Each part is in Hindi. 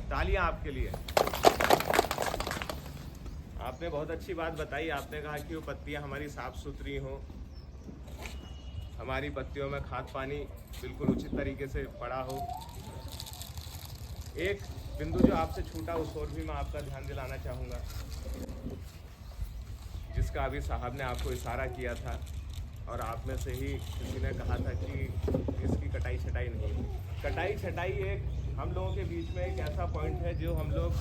तालियां आपके लिए। आपने बहुत अच्छी बात बताई। आपने कहा कि वो पत्तियां हमारी साफ सुथरी हों, हमारी पत्तियों में खाद पानी बिल्कुल उचित तरीके से पड़ा हो। एक बिंदु जो आपसे छूटा उस ओर भी मैं आपका ध्यान दिलाना चाहूँगा, जिसका अभी साहब ने आपको इशारा किया था और आप में से ही किसी ने कहा था कि इसकी कटाई छटाई नहीं है। कटाई छटाई एक हम लोगों के बीच में एक ऐसा पॉइंट है जो हम लोग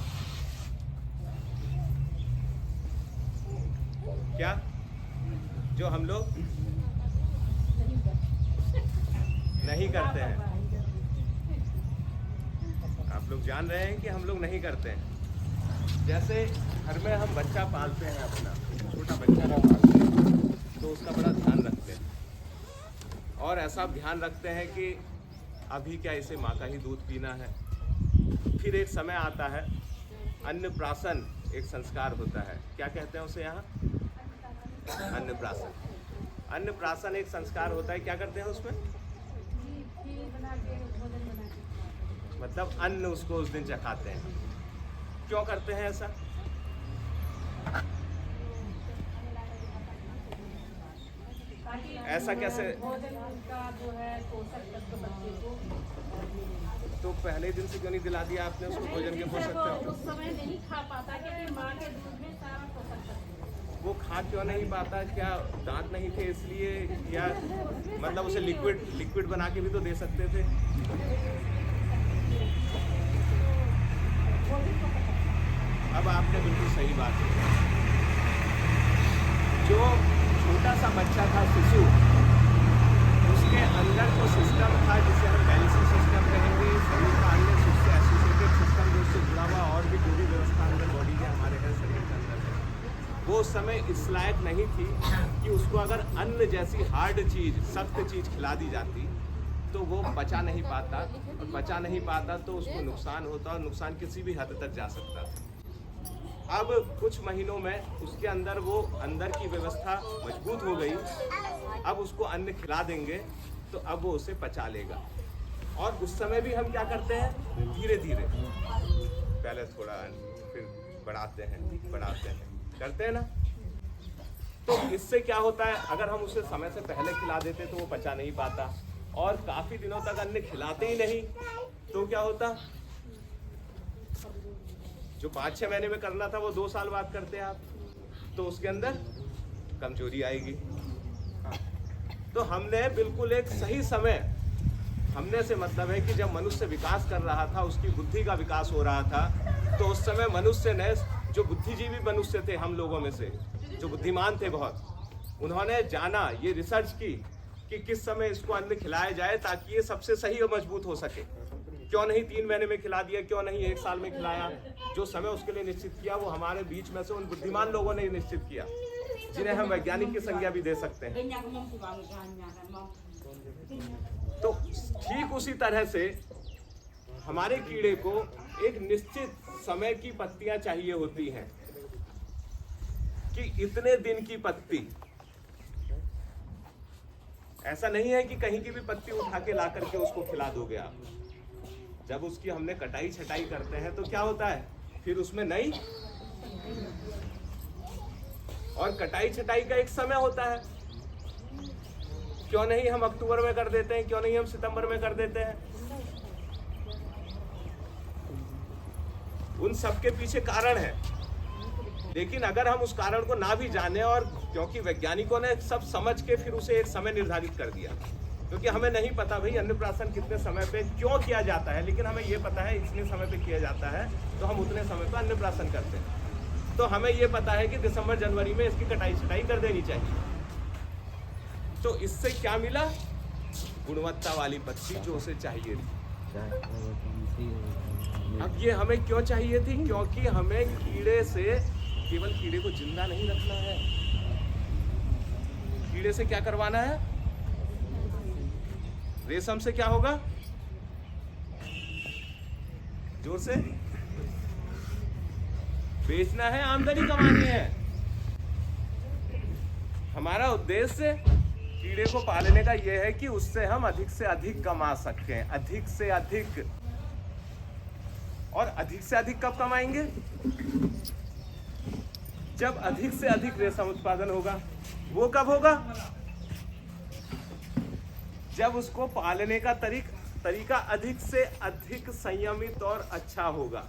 नहीं करते हैं। आप लोग जान रहे हैं कि हम लोग नहीं करते हैं। जैसे घर में हम बच्चा पालते हैं, अपना छोटा बच्चा का पालते हैं तो उसका बड़ा ध्यान रखते हैं और ऐसा ध्यान रखते हैं कि अभी क्या इसे माँ का ही दूध पीना है। फिर एक समय आता है, अन्नप्राशन एक संस्कार होता है। क्या कहते हैं उसे यहाँ? अन्नप्राशन। अन्नप्राशन एक संस्कार होता है। क्या करते हैं उसमें? मतलब अन्न उसको उस दिन चखाते हैं। क्यों करते हैं ऐसा? ऐसा कैसे? तो पहले दिन से क्यों नहीं दिला दिया आपने उसको भोजन के पोषक तत्व? उस समय नहीं खा पाता क्योंकि माँ के दूध में सारा पोषक तत्व। वो खा क्यों नहीं पाता? क्या दांत नहीं थे इसलिए, या मतलब उसे लिक्विड बना के भी तो दे सकते थे। अब आपने बिल्कुल सही बात की। जो छोटा सा बच्चा था, शिशु, उसके अंदर तो सिस्टम था जिसे हम डायलिसिस सिस्टम कहेंगे, शरीर का अन्य उससे एसोसिएटेड सिस्टम जो उससे जुड़ा हुआ और भी पूरी व्यवस्था अंदर बॉडी के हमारे है, शरीर के अंदर है। वो उस समय इस लायक नहीं थी कि उसको अगर अन्न जैसी हार्ड चीज़, सख्त चीज़ खिला दी जाती तो वो पचा नहीं पाता, और पचा नहीं पाता तो उसको नुकसान होता, और नुकसान किसी भी हद तक जा सकता था। अब कुछ महीनों में उसके अंदर वो अंदर की व्यवस्था मजबूत हो गई। अब उसको अन्न खिला देंगे तो अब वो उसे पचा लेगा। और उस समय भी हम क्या करते हैं? धीरे धीरे पहले थोड़ा अन्न, फिर बढ़ाते हैं, करते हैं ना। तो इससे क्या होता है, अगर हम उसे समय से पहले खिला देते तो वो पचा नहीं पाता, और काफी दिनों तक अन्न खिलाते ही नहीं तो क्या होता? जो 5-6 महीने में करना था वो 2 साल बाद करते हैं आप, तो उसके अंदर कमजोरी आएगी। तो हमने बिल्कुल एक सही समय, हमने से मतलब है कि जब मनुष्य विकास कर रहा था, उसकी बुद्धि का विकास हो रहा था, तो उस समय मनुष्य ने, जो बुद्धिजीवी मनुष्य थे हम लोगों में से, जो बुद्धिमान थे बहुत, उन्होंने जाना, ये रिसर्च की कि किस समय इसको अन्न खिलाया जाए ताकि ये सबसे सही और मजबूत हो सके। क्यों नहीं 3 महीने में खिला दिया, क्यों नहीं 1 साल में खिलाया? जो समय उसके लिए निश्चित किया वो हमारे बीच में से उन बुद्धिमान लोगों ने निश्चित किया, जिन्हें हम वैज्ञानिक की संज्ञा भी दे सकते हैं। तो ठीक उसी तरह से हमारे कीड़े को एक निश्चित समय की पत्तियां चाहिए होती हैं कि इतने दिन की पत्ती। ऐसा नहीं है कि कहीं की भी पत्ती उठा के ला करके उसको खिला दोगे आप। जब उसकी हमने कटाई छटाई करते हैं तो क्या होता है, फिर उसमें नई, और कटाई छटाई का एक समय होता है। क्यों नहीं हम अक्टूबर में कर देते हैं, क्यों नहीं हम सितंबर में कर देते हैं? उन सब के पीछे कारण है। लेकिन अगर हम उस कारण को ना भी जाने, और क्योंकि वैज्ञानिकों ने सब समझ के फिर उसे एक समय निर्धारित कर दिया, क्योंकि हमें नहीं पता भाई अन्नप्राशन कितने समय पे क्यों किया जाता है, लेकिन हमें ये पता है इतने समय पे किया जाता है तो हम उतने समय पे अन्नप्राशन करते हैं। तो हमें ये पता है कि दिसंबर जनवरी में इसकी कटाई छटाई कर देनी चाहिए। तो इससे क्या मिला? गुणवत्ता वाली पत्ती जो उसे चाहिए थी। अब ये हमें क्यों चाहिए थी? क्योंकि हमें कीड़े से, केवल कीड़े को जिंदा नहीं रखना है, कीड़े से क्या करवाना है? रेशम से क्या होगा? जोर से। बेचना है, आमदनी कमानी है। हमारा उद्देश्य कीड़े को पालने का यह है कि उससे हम अधिक से अधिक कमा सकें, अधिक से अधिक। और अधिक से अधिक कब कमाएंगे? जब अधिक से अधिक रेशम उत्पादन होगा। वो कब होगा? जब उसको पालने का तरीका अधिक से अधिक संयमित और अच्छा होगा।